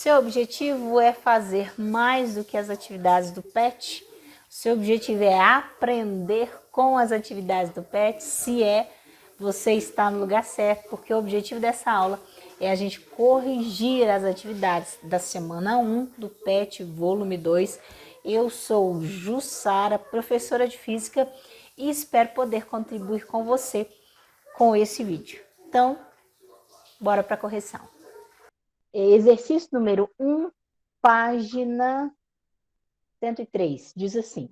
Seu objetivo é fazer mais do que as atividades do PET? Seu objetivo é aprender com as atividades do PET? Se é, você está no lugar certo, porque o objetivo dessa aula é a gente corrigir as atividades da semana 1 do PET, volume 2. Eu sou Jussara, professora de Física, e espero poder contribuir com você com esse vídeo. Então, bora para a correção. Exercício número 1, página 103, diz assim: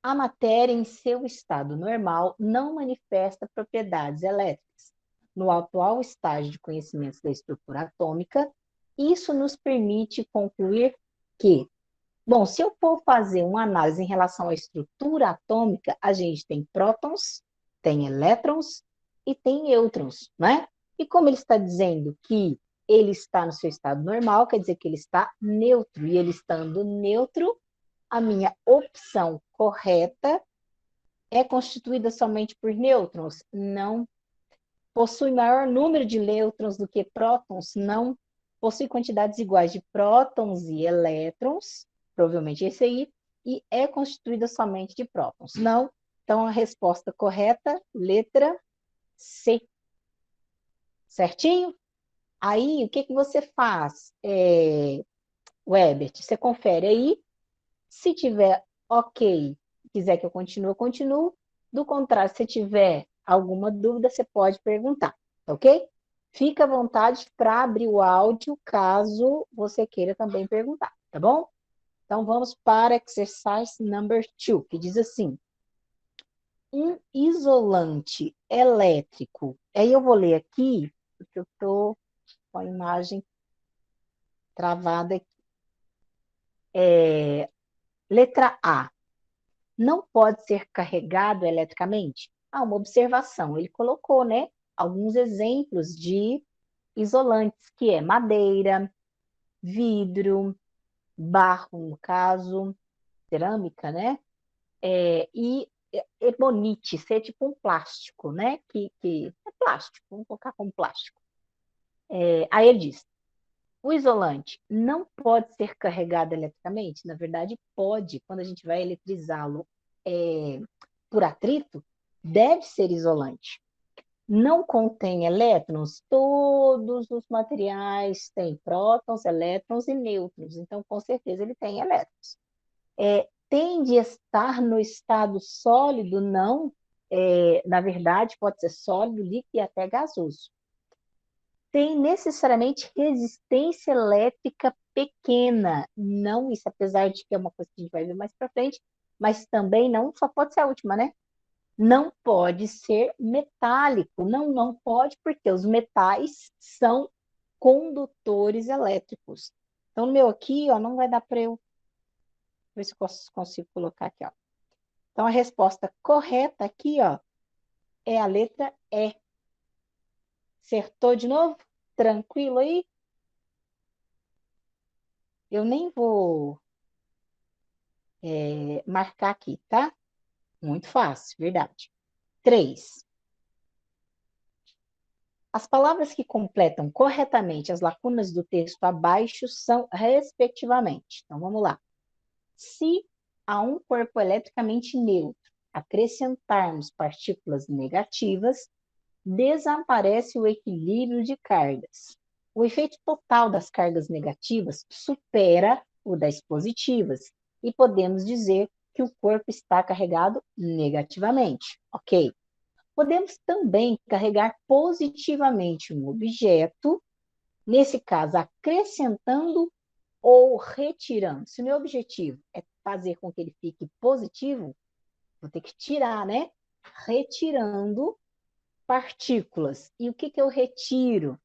a matéria em seu estado normal não manifesta propriedades elétricas. No atual estágio de conhecimentos da estrutura atômica, isso nos permite concluir que, bom, se eu for fazer uma análise em relação à estrutura atômica, a gente tem prótons, tem elétrons e tem nêutrons, né? E como ele está dizendo que ele está no seu estado normal, quer dizer que ele está neutro. E ele estando neutro, a minha opção correta é constituída somente por nêutrons? Não. Possui maior número de nêutrons do que prótons? Não. Possui quantidades iguais de prótons e elétrons? Provavelmente esse aí. E é constituída somente de prótons? Não. Então, a resposta correta, letra C. Certinho? Aí, o que você faz, Webert? Você confere aí. Se tiver ok, quiser que eu continue, eu continuo. Do contrário, se tiver alguma dúvida, você pode perguntar, ok? Fica à vontade para abrir o áudio, caso você queira também perguntar, tá bom? Então, vamos para exercise number 2, que diz assim: um isolante elétrico. Aí eu vou ler aqui, porque eu estou com a imagem travada aqui. Letra A. Não pode ser carregado eletricamente? Uma observação. Ele colocou, né, alguns exemplos de isolantes, que é madeira, vidro, barro, no caso, cerâmica, né? E ebonite, ser tipo um plástico, né? Que é plástico, vamos colocar como plástico. Aí ele diz: o isolante não pode ser carregado eletricamente? Na verdade, pode. Quando a gente vai eletrizá-lo por atrito, deve ser isolante. Não contém elétrons? Todos os materiais têm prótons, elétrons e nêutrons. Então, com certeza, ele tem elétrons. Tem de estar no estado sólido? Não. Na verdade, pode ser sólido, líquido e até gasoso. Tem necessariamente resistência elétrica pequena. Não isso, apesar de que é uma coisa que a gente vai ver mais para frente, mas também não, só pode ser a última, né? Não pode ser metálico. Não, não pode, porque os metais são condutores elétricos. Então, no meu aqui, ó, não vai dar para eu ver se eu consigo colocar aqui, ó. Então, a resposta correta aqui, ó, é a letra E. Acertou de novo? Tranquilo aí? Eu nem vou marcar aqui, tá? Muito fácil, verdade. 3. As palavras que completam corretamente as lacunas do texto abaixo são, respectivamente. Então, vamos lá. Se a um corpo eletricamente neutro acrescentarmos partículas negativas, desaparece o equilíbrio de cargas. O efeito total das cargas negativas supera o das positivas e podemos dizer que o corpo está carregado negativamente, ok? Podemos também carregar positivamente um objeto, nesse caso, acrescentando ou retirando. Se o meu objetivo é fazer com que ele fique positivo, vou ter que tirar, né? Retirando partículas. E o que eu retiro?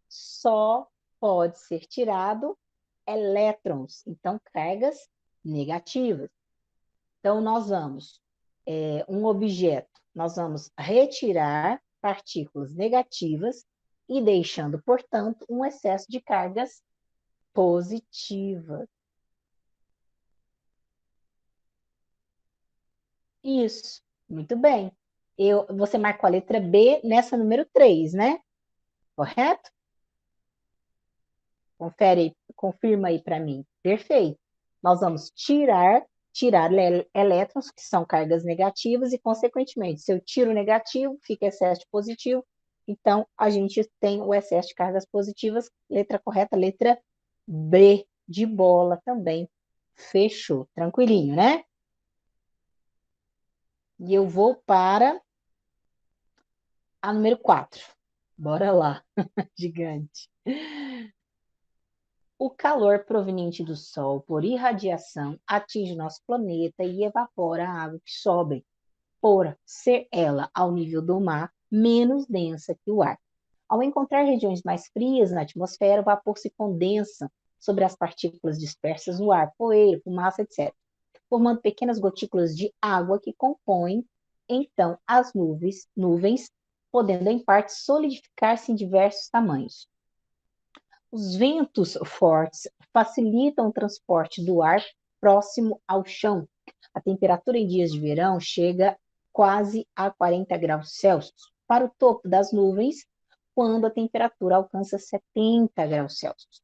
Só pode ser tirado elétrons, então cargas negativas. Então, nós vamos, um objeto, nós vamos retirar partículas negativas e deixando, portanto, um excesso de cargas positivas. Isso, muito bem. Você marcou a letra B nessa número 3, né? Correto? Confere, confirma aí para mim. Perfeito. Nós vamos tirar elétrons, que são cargas negativas, e, consequentemente, se eu tiro o negativo, fica excesso de positivo. Então, a gente tem o excesso de cargas positivas. Letra correta, letra B, de bola também. Fechou. Tranquilinho, né? E eu vou para a número 4. Bora lá, gigante. O calor proveniente do Sol por irradiação atinge nosso planeta e evapora a água que sobe, por ser ela, ao nível do mar, menos densa que o ar. Ao encontrar regiões mais frias na atmosfera, o vapor se condensa sobre as partículas dispersas no ar, poeira, fumaça, etc., formando pequenas gotículas de água que compõem, então, as nuvens, podendo, em parte, solidificar-se em diversos tamanhos. Os ventos fortes facilitam o transporte do ar próximo ao chão. A temperatura em dias de verão chega quase a 40 graus Celsius para o topo das nuvens, quando a temperatura alcança 70 graus Celsius.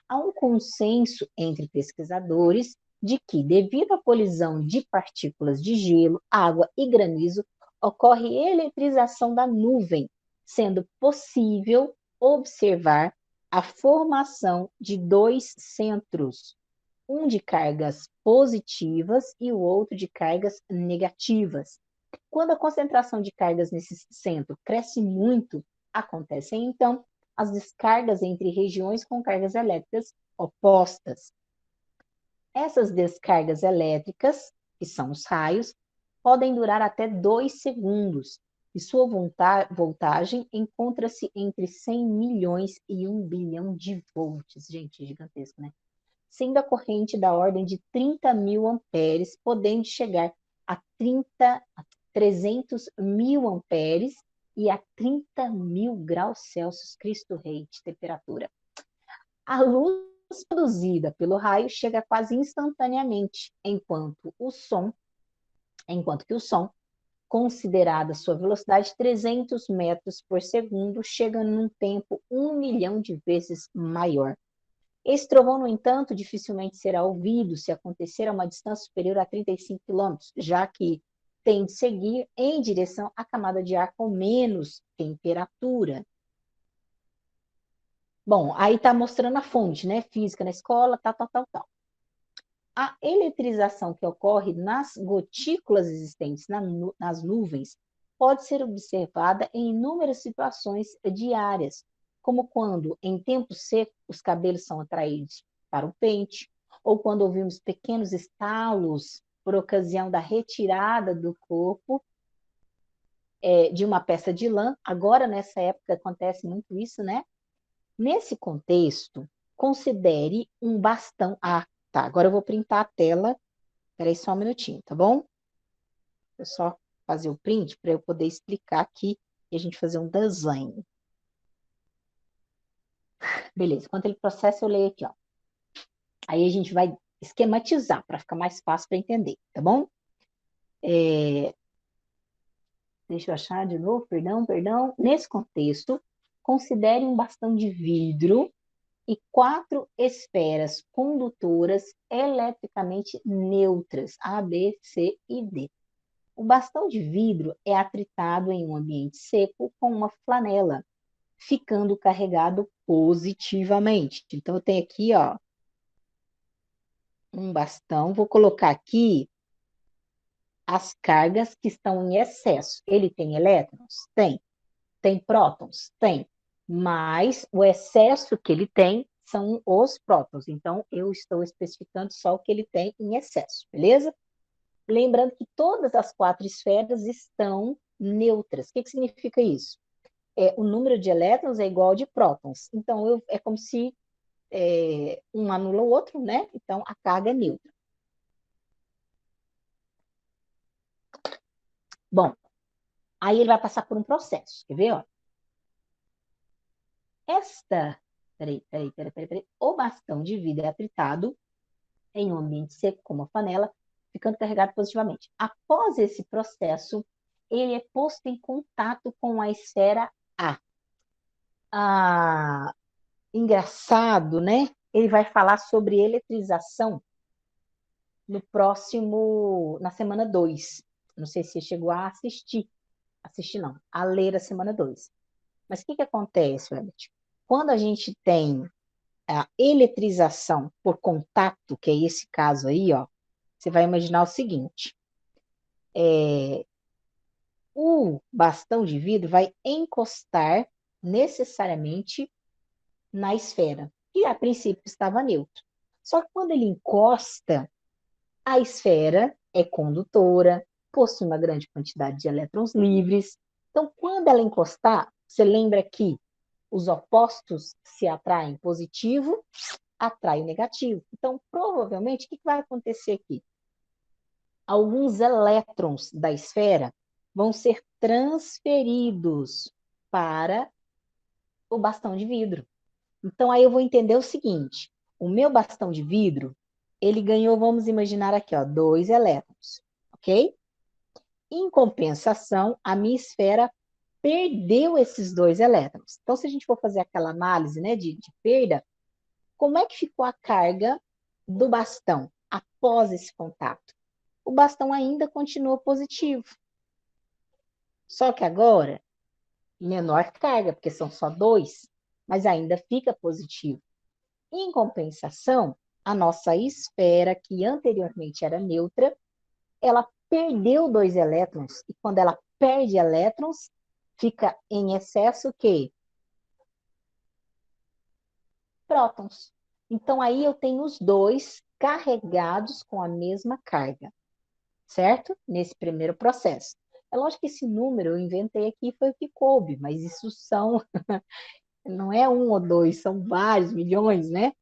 Há um consenso entre pesquisadores de que, devido à colisão de partículas de gelo, água e granizo, ocorre eletrização da nuvem, sendo possível observar a formação de dois centros, um de cargas positivas e o outro de cargas negativas. Quando a concentração de cargas nesse centro cresce muito, acontecem então as descargas entre regiões com cargas elétricas opostas. Essas descargas elétricas, que são os raios, podem durar até 2 segundos, e sua voltagem encontra-se entre 100 milhões e 1 bilhão de volts. Gente, gigantesco, né? Sendo a corrente da ordem de 30 mil amperes, podendo chegar a 300 mil amperes e a 30 mil graus Celsius, Cristo Rei, de temperatura. A luz produzida pelo raio chega quase instantaneamente, enquanto que o som, considerada sua velocidade 300 metros por segundo, chega num tempo 1 milhão de vezes maior. Esse trovão, no entanto, dificilmente será ouvido se acontecer a uma distância superior a 35 quilômetros, já que tem de seguir em direção à camada de ar com menos temperatura. Bom, aí está mostrando a fonte, né? Física na escola, tal. A eletrização que ocorre nas gotículas existentes nas nuvens pode ser observada em inúmeras situações diárias, como quando, em tempo seco, os cabelos são atraídos para o pente, ou quando ouvimos pequenos estalos por ocasião da retirada do corpo de uma peça de lã. Agora, nessa época, acontece muito isso, né? Nesse contexto, considere um bastão. Ah, tá. Agora eu vou printar a tela. Espera só um minutinho, tá bom? Eu só fazer o print para eu poder explicar aqui e a gente fazer um desenho. Beleza. Enquanto ele processa, eu leio aqui, ó. Aí a gente vai esquematizar para ficar mais fácil para entender, tá bom? Deixa eu achar de novo, perdão. Nesse contexto, considere um bastão de vidro e 4 esferas condutoras eletricamente neutras, A, B, C e D. O bastão de vidro é atritado em um ambiente seco com uma flanela, ficando carregado positivamente. Então, eu tenho aqui, ó, um bastão. Vou colocar aqui as cargas que estão em excesso. Ele tem elétrons? Tem. Tem prótons? Tem. Mas o excesso que ele tem são os prótons. Então, eu estou especificando só o que ele tem em excesso, beleza? Lembrando que todas as 4 esferas estão neutras. O que significa isso? O número de elétrons é igual ao de prótons. Então, é como se um anula o outro, né? Então, a carga é neutra. Bom, aí ele vai passar por um processo. Quer ver? Ó? Peraí. O bastão de vidro é atritado em um ambiente seco, como a panela, ficando carregado positivamente. Após esse processo, ele é posto em contato com a esfera A. engraçado, né? Ele vai falar sobre eletrização na semana 2. Não sei se você chegou a assistir não, a ler a semana 2. Mas o que acontece, Elliot? Quando a gente tem a eletrização por contato, que é esse caso aí, ó, você vai imaginar o seguinte: o bastão de vidro vai encostar necessariamente na esfera, que a princípio estava neutro. Só que quando ele encosta, a esfera é condutora, possui uma grande quantidade de elétrons livres. Então, quando ela encostar, você lembra que os opostos se atraem, positivo atrai o negativo. Então, provavelmente, o que vai acontecer aqui? Alguns elétrons da esfera vão ser transferidos para o bastão de vidro. Então, aí eu vou entender o seguinte: o meu bastão de vidro, ele ganhou, vamos imaginar aqui, ó, 2 elétrons, ok? Em compensação, a minha esfera perdeu esses 2 elétrons. Então, se a gente for fazer aquela análise, né, de perda, como é que ficou a carga do bastão após esse contato? O bastão ainda continua positivo. Só que agora, menor carga, porque são só 2, mas ainda fica positivo. Em compensação, a nossa esfera, que anteriormente era neutra, ela perdeu 2 elétrons. E quando ela perde elétrons, fica em excesso o quê? Prótons. Então, aí eu tenho os dois carregados com a mesma carga, certo? Nesse primeiro processo. É lógico que esse número eu inventei aqui foi o que coube, mas isso não é 1 ou 2, são vários milhões, né?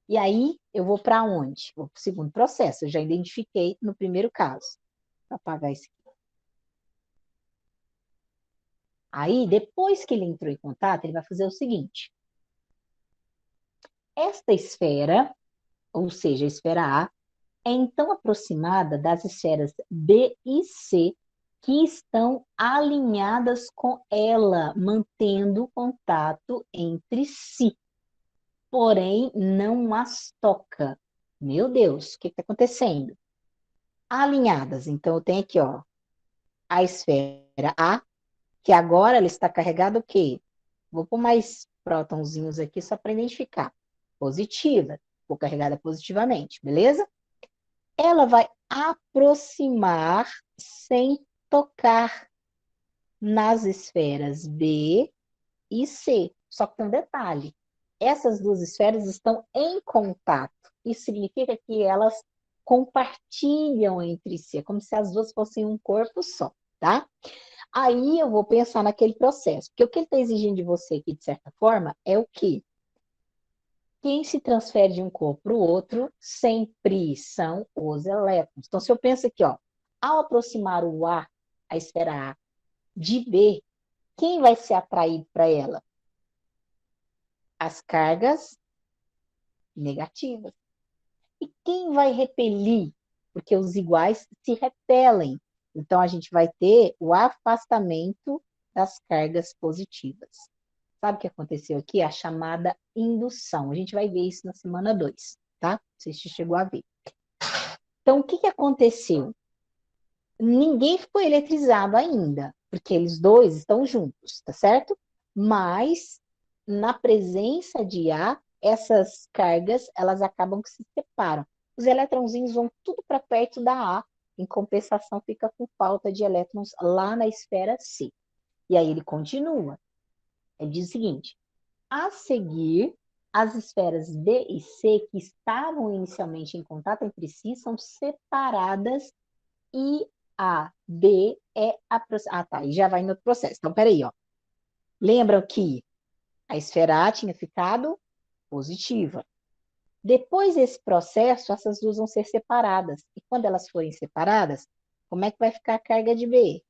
E aí eu vou para onde? Vou para o segundo processo. Eu já identifiquei no primeiro caso. Vou apagar esse aqui. Aí, depois que ele entrou em contato, ele vai fazer o seguinte: esta esfera, ou seja, a esfera A, é então aproximada das esferas B e C, que estão alinhadas com ela, mantendo contato entre si, porém não as toca. Meu Deus, o que está acontecendo? Alinhadas. Então, eu tenho aqui, ó, a esfera A, que agora ela está carregada o quê? Vou pôr mais prótonzinhos aqui só para identificar. Positiva, vou carregada positivamente, beleza? Ela vai aproximar sem tocar nas esferas B e C. Só que tem um detalhe: essas duas esferas estão em contato. Isso significa que elas compartilham entre si, é como se as duas fossem um corpo só, tá? Aí eu vou pensar naquele processo, porque o que ele está exigindo de você aqui, de certa forma, é o quê? Quem se transfere de um corpo para o outro sempre são os elétrons. Então, se eu penso aqui, ó, ao aproximar o A, a esfera A, de B, quem vai ser atraído para ela? As cargas negativas. E quem vai repelir? Porque os iguais se repelem. Então, a gente vai ter o afastamento das cargas positivas. Sabe o que aconteceu aqui? A chamada indução. A gente vai ver isso na semana 2, tá? Você chegou a ver. Então, o que aconteceu? Ninguém ficou eletrizado ainda, porque eles dois estão juntos, tá certo? Mas, na presença de A, essas cargas, elas acabam que se separam. Os eletrõezinhos vão tudo para perto da A, em compensação fica com falta de elétrons lá na esfera C. E aí ele continua. Ele diz o seguinte: a seguir, as esferas B e C, que estavam inicialmente em contato entre si, são separadas e A, B é aproximada. Ah, tá, e já vai no outro processo. Então, peraí, ó. Lembram que a esfera A tinha ficado positiva. Depois desse processo, essas duas vão ser separadas. E quando elas forem separadas, como é que vai ficar a carga de B?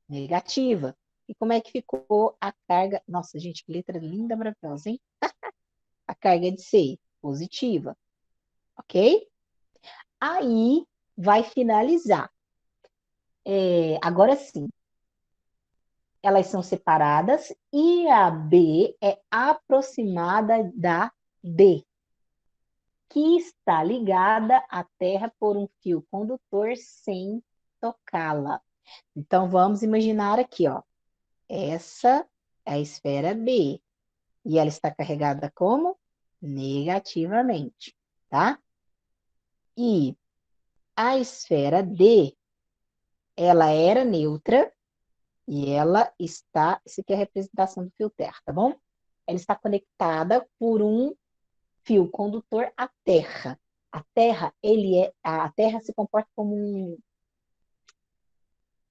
Negativa. E como é que ficou a carga? Nossa, gente, que letra linda, maravilhosa, hein? A carga de C, positiva. Ok? Aí vai finalizar. Agora sim, elas são separadas e a B é aproximada da D, que está ligada à Terra por um fio condutor sem tocá-la. Então, vamos imaginar aqui, ó. Essa é a esfera B. E ela está carregada como? Negativamente, tá? E a esfera D, ela era neutra e ela está... Isso aqui é a representação do fio Terra, tá bom? Ela está conectada por um fio condutor à Terra. A Terra se comporta como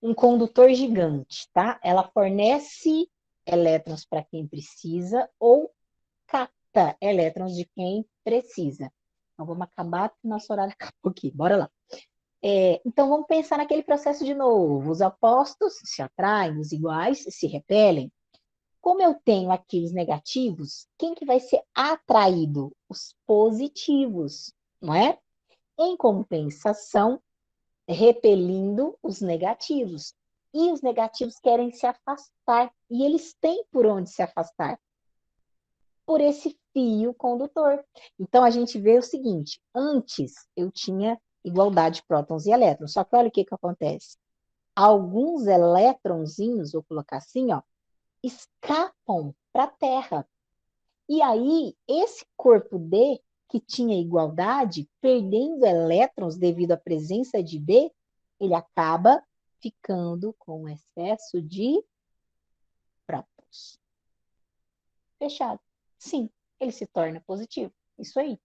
um condutor gigante, tá? Ela fornece elétrons para quem precisa ou capta elétrons de quem precisa. Então, vamos acabar, porque nosso horário acabou aqui. Bora lá. Então, vamos pensar naquele processo de novo. Os opostos se atraem, os iguais se repelem. Como eu tenho aqui os negativos, quem que vai ser atraído? Os positivos, não é? Em compensação, repelindo os negativos. E os negativos querem se afastar. E eles têm por onde se afastar. Por esse fio condutor. Então, a gente vê o seguinte. Antes, eu tinha igualdade de prótons e elétrons. Só que olha o que acontece. Alguns elétronzinhos, vou colocar assim, ó, escapam para a Terra. E aí, esse corpo D, que tinha igualdade, perdendo elétrons devido à presença de B, ele acaba ficando com excesso de prótons. Fechado. Sim, ele se torna positivo. Isso aí.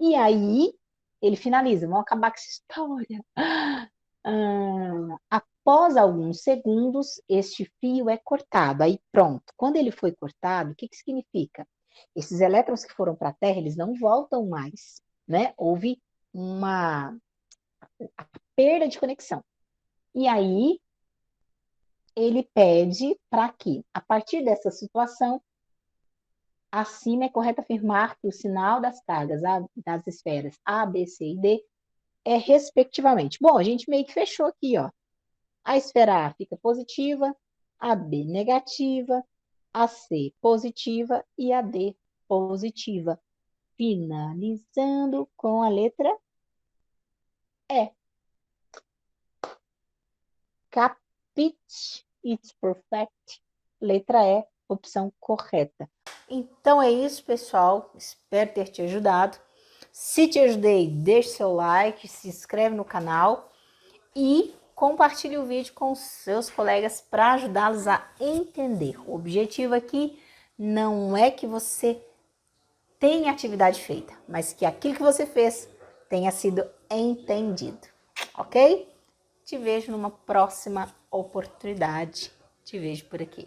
E aí, ele finaliza. Vamos acabar com essa história. Após alguns segundos, este fio é cortado. Aí pronto. Quando ele foi cortado, o que significa? Esses elétrons que foram para a Terra, eles não voltam mais, né? Houve uma perda de conexão. E aí, ele pede para que, a partir dessa situação, acima é correto afirmar que o sinal das cargas das esferas A, B, C e D é respectivamente. Bom, a gente meio que fechou aqui, ó. A esfera A fica positiva, a B negativa, a C positiva e a D positiva. Finalizando com a letra E. Capite, it's perfect. Letra E, opção correta. Então é isso, pessoal. Espero ter te ajudado. Se te ajudei, deixe seu like, se inscreve no canal e compartilhe o vídeo com seus colegas para ajudá-los a entender. O objetivo aqui não é que você tenha atividade feita, mas que aquilo que você fez tenha sido entendido, ok? Te vejo numa próxima oportunidade. Te vejo por aqui.